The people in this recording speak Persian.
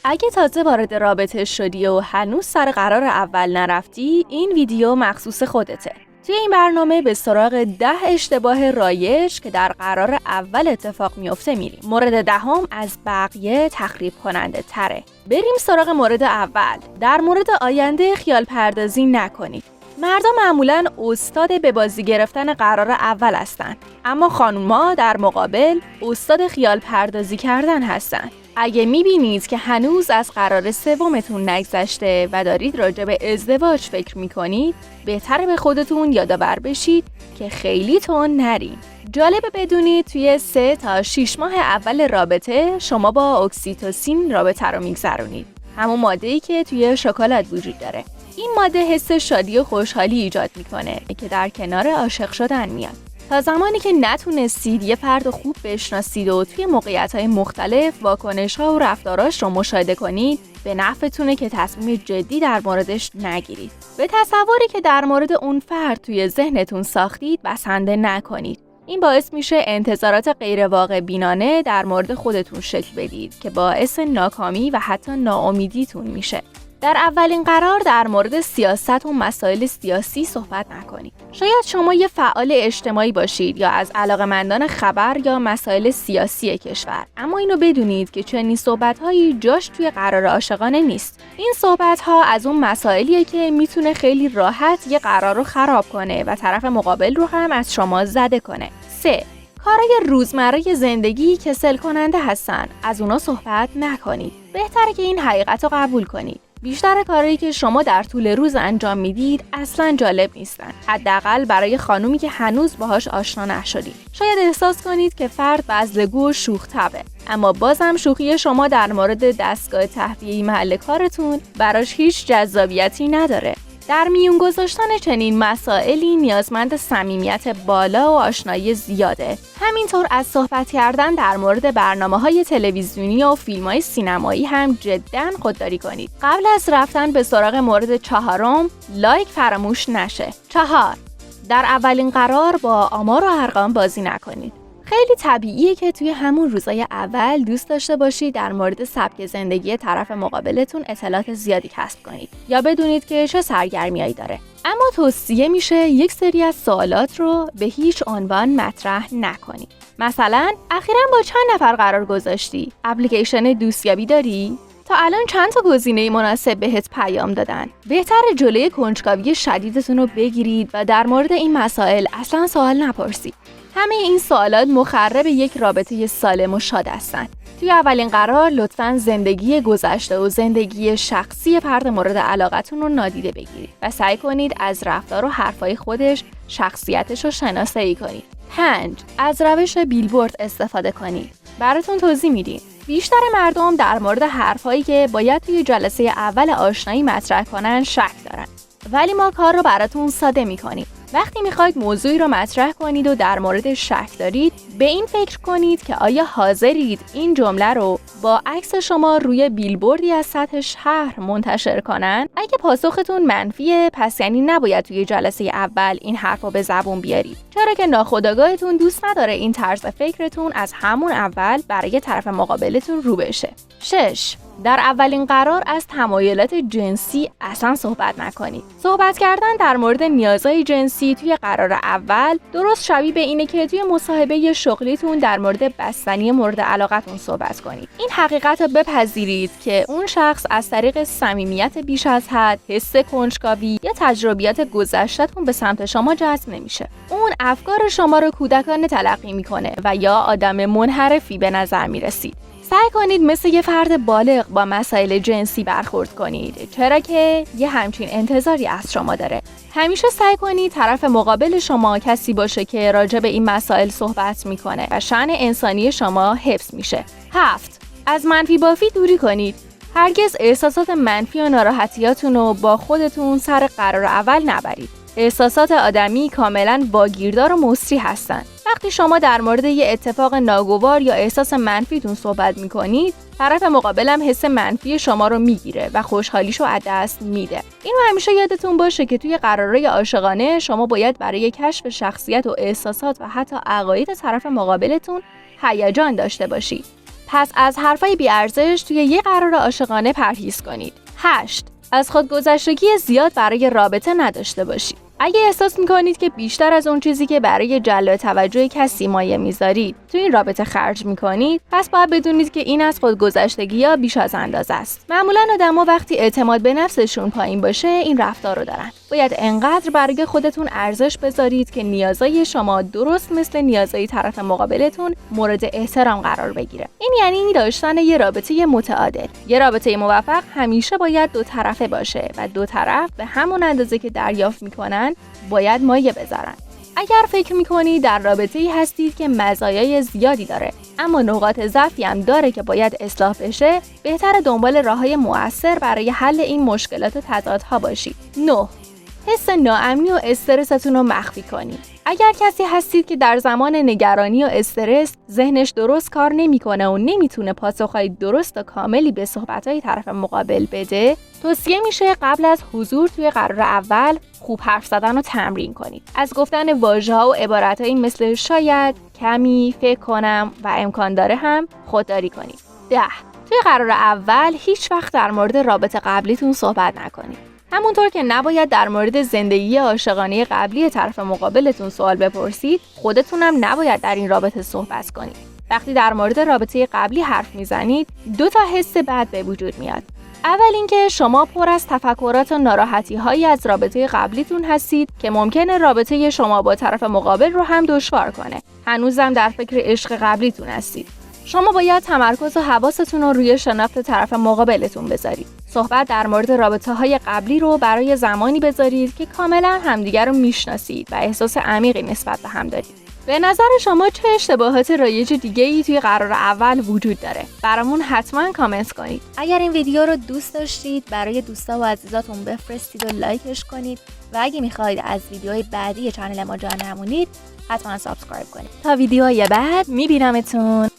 اگه تازه وارد رابطه شدی و هنوز سر قرار اول نرفتی، این ویدیو مخصوص خودته. توی این برنامه به سراغ 10 اشتباه رایج که در قرار اول اتفاق میفته میریم. مورد دهم از بقیه تخریب کننده تره. بریم سراغ مورد اول. در مورد آینده خیال پردازی نکنید. مردا معمولاً استاد به بازی گرفتن قرار اول هستن، اما خانوما در مقابل استاد خیال پردازی کردن هستن. اگه میبینید که هنوز از قرار سومتون نگذشته و دارید راجع به ازدواج فکر میکنید، بهتره به خودتون یادآور بشید که خیلی تون نرین. جالبه بدونید توی 3 تا 6 ماه اول رابطه شما با اکسیتوسین رابطه رو میگذرونید، همون ماده‌ای که توی شکلات وجود داره. این ماده حس شادی و خوشحالی ایجاد میکنه که در کنار عاشق شدن میاد. تا زمانی که نتونستید یه فرد خوب بشناسید و توی موقعیت‌های مختلف واکنش‌ها و رفتاراش رو مشاهده کنید، به نفعتونه که تصمیم جدی در موردش نگیرید. به تصوری که در مورد اون فرد توی ذهنتون ساختید بسنده نکنید. این باعث میشه انتظارات غیر واقع بینانه در مورد خودتون شکل بدید که باعث ناکامی و حتی ناامیدیتون میشه. در اولین قرار در مورد سیاست و مسائل سیاسی صحبت نکنید. شاید شما یه فعال اجتماعی باشید یا از علاقه‌مندان خبر یا مسائل سیاسی کشور، اما اینو بدونید که چنین صحبت‌هایی جاش توی قرار عاشقانه نیست. این صحبت‌ها از اون مسائلیه که میتونه خیلی راحت یه قرار رو خراب کنه و طرف مقابل رو هم از شما زده کنه. 3. کارهای روزمره زندگی کسل کننده هستن. از اونا صحبت نکنید. بهتره که این حقیقت رو قبول کنید. بیشتر کارهایی که شما در طول روز انجام میدید اصلاً جالب نیستن. حداقل برای خانومی که هنوز باهاش آشنا نشدید. شاید احساس کنید که فرد بزلگو و شوخ طبعه، اما بازم شوخی شما در مورد دستگاه تهویه محل کارتون براش هیچ جذابیتی نداره. در میون گذاشتن چنین مسائلی نیازمند صمیمیت بالا و آشنایی زیاده. همینطور از صحبت کردن در مورد برنامه‌های تلویزیونی و فیلم‌های سینمایی هم جداً خودداری کنید. قبل از رفتن به سراغ مورد 4، لایک فراموش نشه. 4. در اولین قرار با آمار و ارقام بازی نکنید. خیلی طبیعیه که توی همون روزای اول دوست داشته باشید در مورد سبک زندگی طرف مقابلتون اطلاعات زیادی کسب کنید یا بدونید که چه سرگرمیایی داره. اما توصیه میشه یک سری از سوالات رو به هیچ عنوان مطرح نکنید. مثلا اخیراً با چند نفر قرار گذاشتی؟ اپلیکیشن دوستیابی داری؟ تا الان چند تا گزینه مناسب بهت پیام دادن؟ بهتره جلوی کنجکاوی شدیدتون رو بگیرید و در مورد این مسائل اصلا سوال نپرسید. همه این سوالات مخرب یک رابطه سالم و شاد هستند. توی اولین قرار لطفاً زندگی گذشته و زندگی شخصی فرد مورد علاقتون رو نادیده بگیرید و سعی کنید از رفتار و حرفای خودش شخصیتش رو شناسایی کنید. 5. از روش بیلبورد استفاده کنید. براتون توضیح میدیم. بیشتر مردم در مورد حرفایی که باید توی جلسه اول آشنایی مطرح کنن شک دارن. ولی ما کار رو براتون ساده میکنیم. وقتی میخواید موضوعی رو مطرح کنید و در مورد شک دارید، به این فکر کنید که آیا حاضرید این جمله رو با عکس شما روی بیلبوردی از سطح شهر منتشر کنن؟ اگه پاسختون منفیه، پس یعنی نباید توی جلسه اول این حرف رو به زبون بیارید، چرا که ناخودآگاهتون دوست نداره این طرز فکرتون از همون اول برای طرف مقابلتون رو بشه. 6. در اولین قرار از تمایلات جنسی اصلا صحبت نکنید. صحبت کردن در مورد نیازهای جنسی توی قرار اول درست شبیه به اینه که توی مصاحبه شغلیتون در مورد بستنی مورد علاقتون صحبت کنید. این حقیقت رو بپذیرید که اون شخص از طریق صمیمیت بیش از حد، حس کنجکاوی یا تجربیات گذشته‌تون به سمت شما جذب نمیشه. اون افکار شما رو کودکانه تلقی میکنه و یا آدم منحرفی به نظر میرسید. سعی کنید مثل یه فرد بالغ با مسائل جنسی برخورد کنید، چرا که یه همچین انتظاری از شما داره. همیشه سعی کنید طرف مقابل شما کسی باشه که راجع به این مسائل صحبت میکنه و شأن انسانی شما حفظ میشه. 7. از منفی بافی دوری کنید. هرگز احساسات منفی و ناراحتیاتون رو با خودتون سر قرار اول نبرید. احساسات آدمی کاملاً واگیردار و مصری هستن. وقتی شما در مورد یه اتفاق ناگوار یا احساس منفیتون صحبت میکنید، طرف مقابلم حس منفی شما رو میگیره و خوشحالیشو از دست میده. اینو همیشه یادتون باشه که توی قرارهای عاشقانه شما باید برای کشف شخصیت و احساسات و حتی عقاید طرف مقابلتون هیجان داشته باشید. پس از حرفای بی‌ارزش توی یه قرار عاشقانه پرهیز کنید. 8. از خودگذشتگی زیاد برای رابطه نداشته باشید. اگه احساس میکنید که بیشتر از اون چیزی که برای جلب توجه کسی مایه میذارید تو این رابطه خرج میکنید، پس باید بدونید که این از خودگذشتگی بیش از اندازه است. معمولا آدما وقتی اعتماد به نفسشون پایین باشه این رفتار رو دارن. باید انقدر برای خودتون ارزش بذارید که نیازهای شما درست مثل نیازهای طرف مقابلتون مورد احترام قرار بگیره. این یعنی داشتن یه رابطه متعادل. یه رابطه موفق همیشه باید دو طرفه باشه و دو طرف به همون اندازه که دریافت میکنن باید مایه بذارن. اگر فکر میکنید در رابطه‌ای هستید که مزایای زیادی داره اما نقاط ضعفی هم داره که باید اصلاح بشه، بهتره دنبال راههای مؤثر برای حل این مشکلات و تضادها باشید. 9. حس ناامنی و استرستون رو مخفی کنید. اگر کسی هستید که در زمان نگرانی و استرس ذهنش درست کار نمیکنه و نمیتونه پاسخهای درست و کاملی به صحبتهای طرف مقابل بده، توصیه میشه قبل از حضور توی قرار اول خوب حرف زدن رو تمرین کنید. از گفتن واژه‌ها و عبارتهایی مثل شاید، کمی، فکر کنم و امکان داره هم خودداری کنید. 10. توی قرار اول هیچ وقت در مورد رابطه قبلیتون صحبت نکنید. همونطور که نباید در مورد زندگی عاشقانه قبلی طرف مقابلتون سوال بپرسید، خودتونم نباید در این رابطه صحبت کنید. وقتی در مورد رابطه قبلی حرف میزنید، 2 حس بد به وجود میاد. اول اینکه شما پر از تفکرات و ناراحتی‌هایی از رابطه قبلیتون هستید که ممکنه رابطه شما با طرف مقابل رو هم دشوار کنه. هنوزم در فکر عشق قبلیتون هستید. شما باید تمرکز و حواستون رو روی شناخت طرف مقابلتون بذارید. صحبت در مورد رابطه‌های قبلی رو برای زمانی بذارید که کاملا همدیگر رو میشناسید و احساس عمیقی نسبت به هم دارید. به نظر شما چه اشتباهات رایج دیگه‌ای توی قرار اول وجود داره؟ برامون حتما کامنت کنید. اگر این ویدیو رو دوست داشتید برای دوستا و عزیزاتون بفرستید و لایکش کنید و اگه میخواید از ویدیوهای بعدی چنل ما جا نمونید حتما سابسکرایب کنید. تا ویدیوهای بعد میبینمتون.